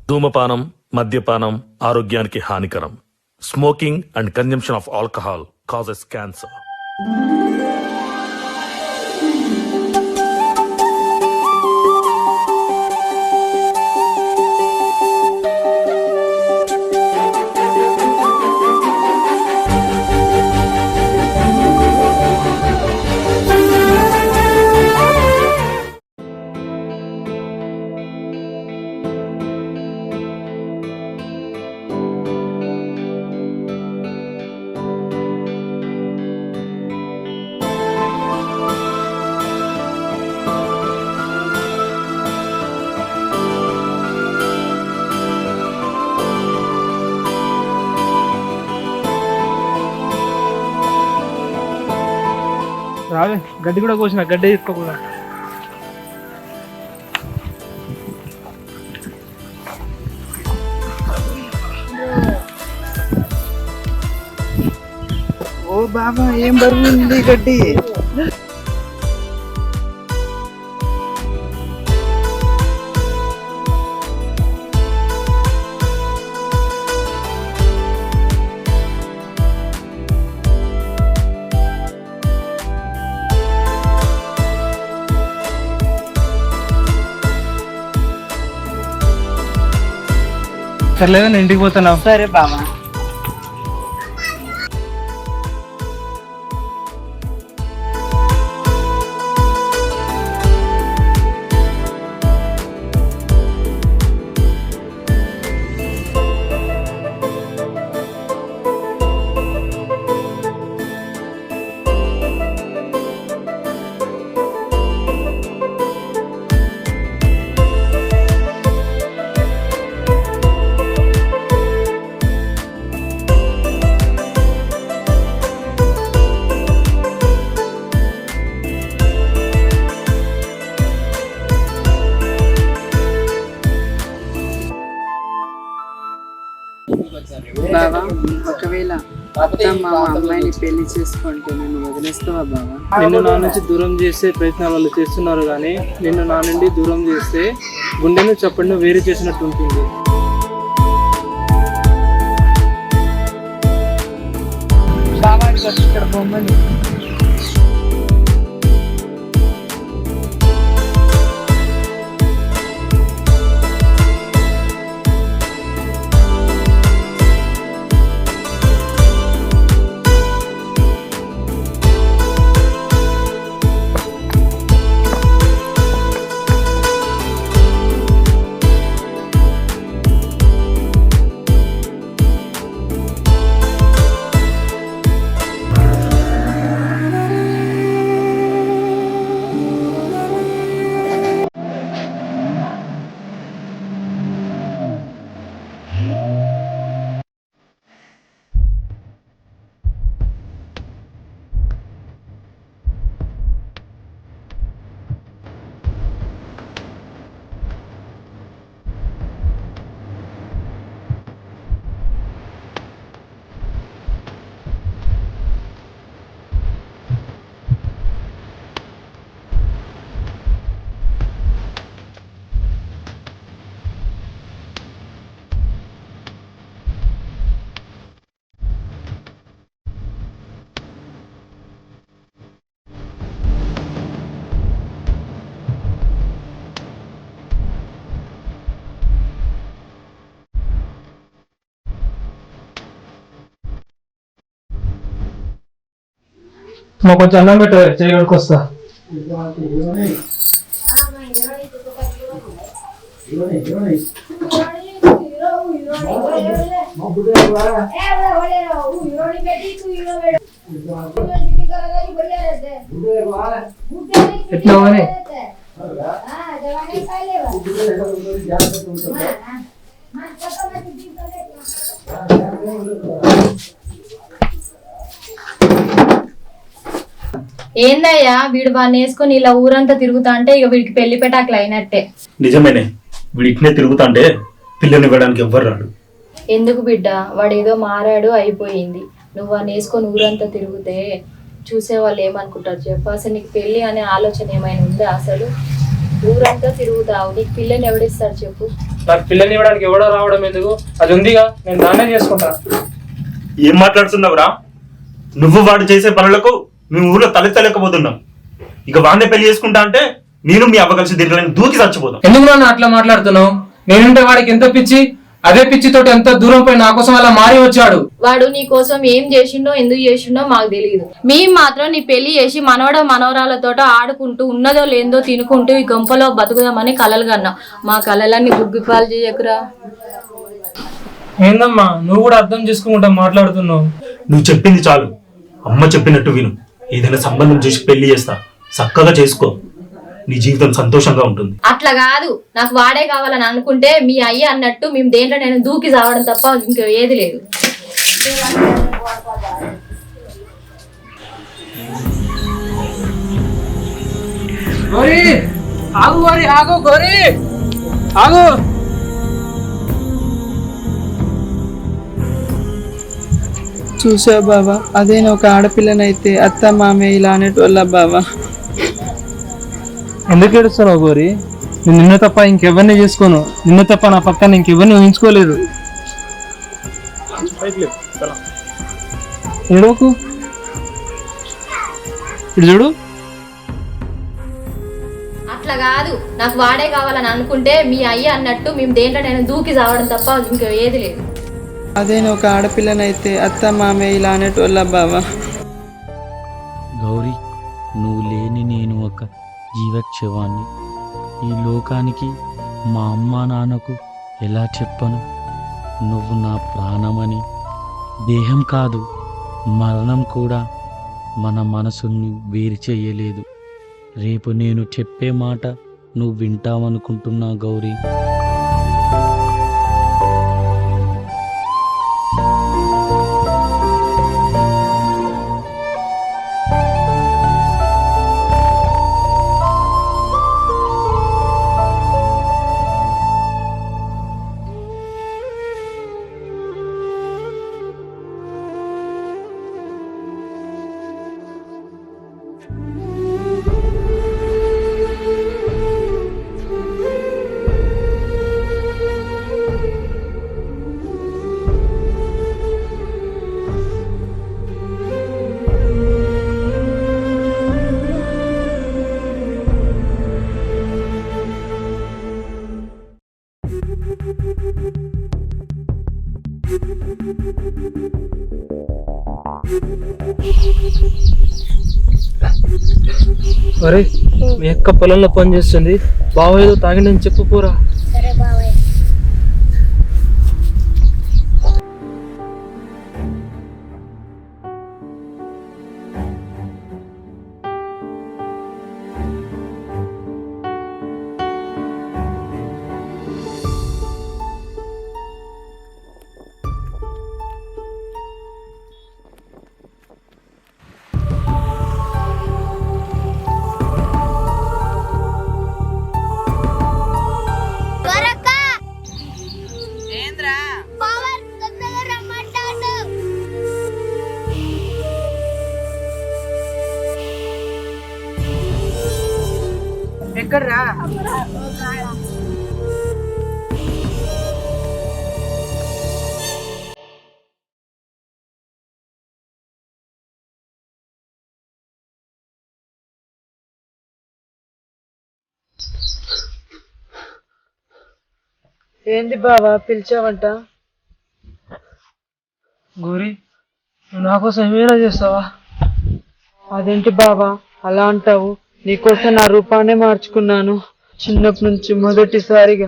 ధూమపానం, మద్యపానం ఆరోగ్యానికి హానికరం. Smoking and consumption of alcohol causes cancer. రావే గడ్డి కూడా కోసిన, గడ్డి తీసుకోకూడదు. ఓ బాబా ఏం బరువు ఉంది గడ్డి. సర్లేదా నేను ఇంటికి పోతున్నావు. సరే బాబా. బాబా ఒకవేళ మా అమ్మాయిని పెళ్లి చేసుకుంటే నన్ను వదిలేస్తావా బాబా? నిన్ను నా నుంచి దూరం చేసే ప్రయత్నాలు వాళ్ళు చేస్తున్నారు, కానీ నిన్ను నా నుండి దూరం చేస్తే గుండెను చప్పడిని వేరు చేసినట్టు ఉంటుంది. బాబా ఇక్కడ బొమ్మని మాకు కొంచెం అన్నం పెట్ట చేయడానికి వస్తా. ఎట్లా ఏందయ్యా వీడు బాగా వేసుకొని ఇలా ఊరంతా తిరుగుతా అంటే ఇక వీడికి పెళ్లి పెటాకులు అయినట్టే. నిజమేనే, వీడి ఇట్నే తిరుగుతా అంటే పిల్లని ఇవ్వడానికి ఎవ్వరు రాడు. ఎందుకు బిడ్డ, వాడు ఏదో మారాడు అయిపోయింది. నువ్వు వాడిని వేసుకొని ఊరంతా తిరిగితే చూసే వాళ్ళు ఏమనుకుంటారు చెప్పు. అసలు నీకు పెళ్లి అనే ఆలోచన ఏమైనా ఉందా? అసలు ఊరంతా తిరుగుతావు, నీకు పిల్లని ఎవడిస్తాడు చెప్పు? నాకు పిల్లని ఇవ్వడానికి ఎవడో రావడం ఎందుకు? అది ఉందిగా, నేను దాన్నే చేసుకుంటా. ఏం మాట్లాడుతున్నావురా? నువ్వు వాడు చేసే పనులకు మేము ఊళ్ళో తలెత్తలేకపోతున్నాం. ఇక వాడిని పెళ్లి చేసుకుంటా అంటే నేను మీ అవ్వ కలిసి దీంట్లో దూకి చచ్చిపోతాం. ఎందుకు నన్ను అట్లా మాట్లాడుతున్నావు? నేనుంటే వాడికి ఎంత పిచ్చి, అదే పిచ్చితోటి ఎంత దూరం పోయి నా కోసం అలా మారి వచ్చాడు. వాడు నీ కోసం ఏం చేసిండో ఎందుకు చేసిండో మాకు తెలియదు. మేము మాత్రం నీ పెళ్లి చేసి మనవడ మనవరాలతో ఆడుకుంటూ ఉన్నదో లేదో తినుకుంటూ ఈ గంపలో బతుకుదామని కలలు కన్నాం. మా కలలన్నీ గుగ్గిపాలు చేయకురా. ఏందమ్మా నువ్వు కూడా అర్థం చేసుకుంటా మాట్లాడుతున్నావు? నువ్వు చెప్పింది చాలు, అమ్మ చెప్పినట్టు విను. ఏదైనా సంబంధం చూసి పెళ్లి చేస్తా, చక్కగా చేసుకో, నీ జీవితం సంతోషంగా ఉంటుంది. అట్లా కాదు, నాకు వాడే కావాలని అనుకుంటే మీ అయ్య అన్నట్టు మేము దేంట్లో నేను దూకి చావడం తప్ప ఇంకా ఏది లేదు. గోరి ఆగు, గోరి ఆగు, గోరి ఆగు. చూసా బావా, అదేనా ఒక ఆడపిల్లనైతే అత్త మామయ్య ఇలా అనేటోళ్ళ బావా. ఎందుకు ఏడుస్తున్నావు గోరి? నేను నిన్ను తప్ప ఇంకెవరిని చేసుకోను. నిన్ను తప్ప నా పక్కన ఇంకెవరిని ఊహించుకోలేదు. ఏడవకు, ఇటు చూడు. అట్లా కాదు, నాకు వాడే కావాలని అనుకుంటే మీ అయ్య అన్నట్టు మేము దేంట్లో నేను దూకి చావడం తప్ప ఇంకా ఏది లేదు. అదేనా ఒక ఆడపిల్లనైతే అత్త మామయ్య ఇలా అనేటోళ్ళ బావా. గౌరీ, నువ్వు లేని నేను ఒక జీవక్షవాన్ని. ఈ లోకానికి మా అమ్మా నాన్నకు ఎలా చెప్పను? నువ్వు నా ప్రాణమని. దేహం కాదు, మరణం కూడా మన మనసుని వేరు చేయలేదు. రేపు నేను చెప్పే మాట నువ్వు వింటావనుకుంటున్నా గౌరీ. అరే, మీ అక్క పొలంలో పని చేస్తుంది. బావ ఏదో తాగిండని చెప్పు పోరా. ఎక్కడ్రా? ఏంది బావా పిలిచావంట? గోరి, నువ్వు నా కోసం ఏమైనా చేస్తావా? అదేంటి బావా అలా అంటావు? నీకోసం నా రూపాన్నే మార్చుకున్నాను. చిన్నప్పటి నుంచి మొదటిసారిగా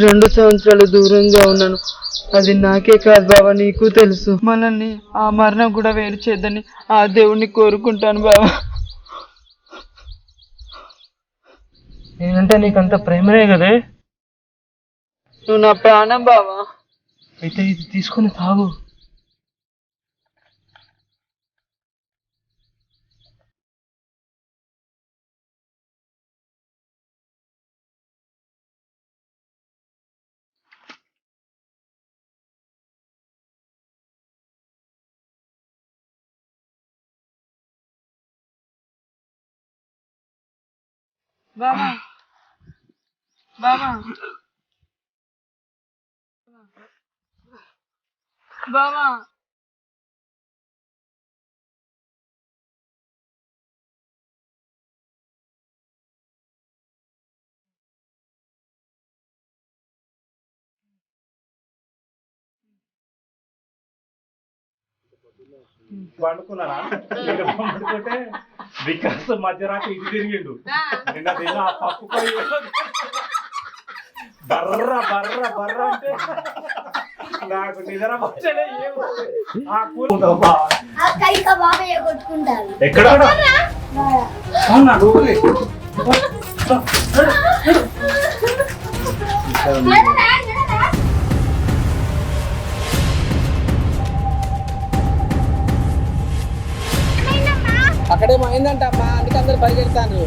2 సంవత్సరాలు దూరంగా ఉన్నాను. అది నాకే కాదు బావా, నీకు తెలుసు. మనల్ని ఆ మరణం కూడా వేరు చేద్దని ఆ దేవుణ్ణి కోరుకుంటాను బావా. నేనంటే నీకంత ప్రేమనే కదే. నువ్వు నా ప్రాణం బావా. అయితే ఇది తీసుకొని తాగు. బావా బావా బావా పండుకున్నారా పండుకుంటే వికాస్ మధ్యరాత్రి ఇది తిరిగిండు నిన్న తిన్న ఆ పప్పు పోయి బర్ర బర్ర బర్ర అంటే నాకు నిద్ర వచ్చలే ఎక్కడ అవునా నువ్వులే అక్కడేమో అయిందంటమ్మా, అందుకే అందరు పరిగెడతాను.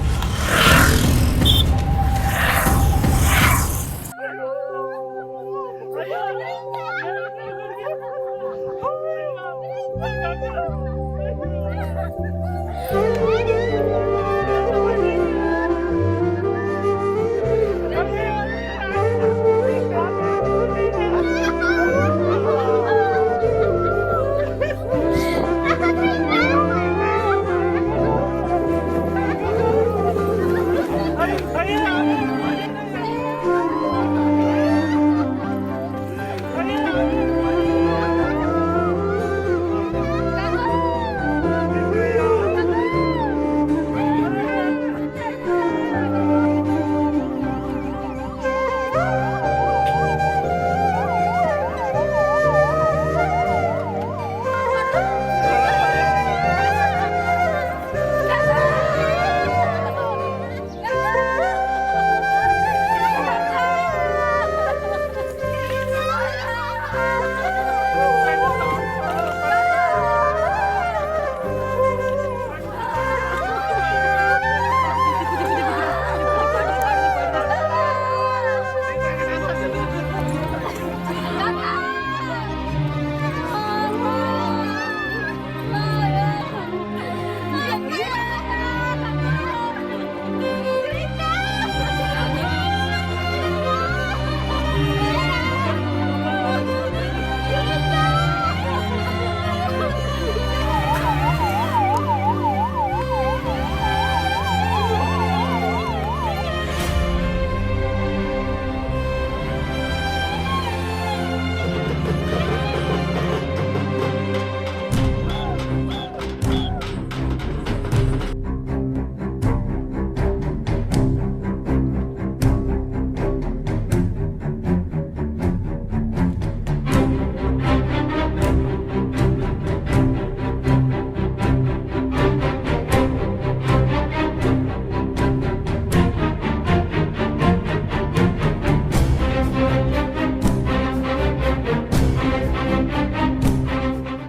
Ah!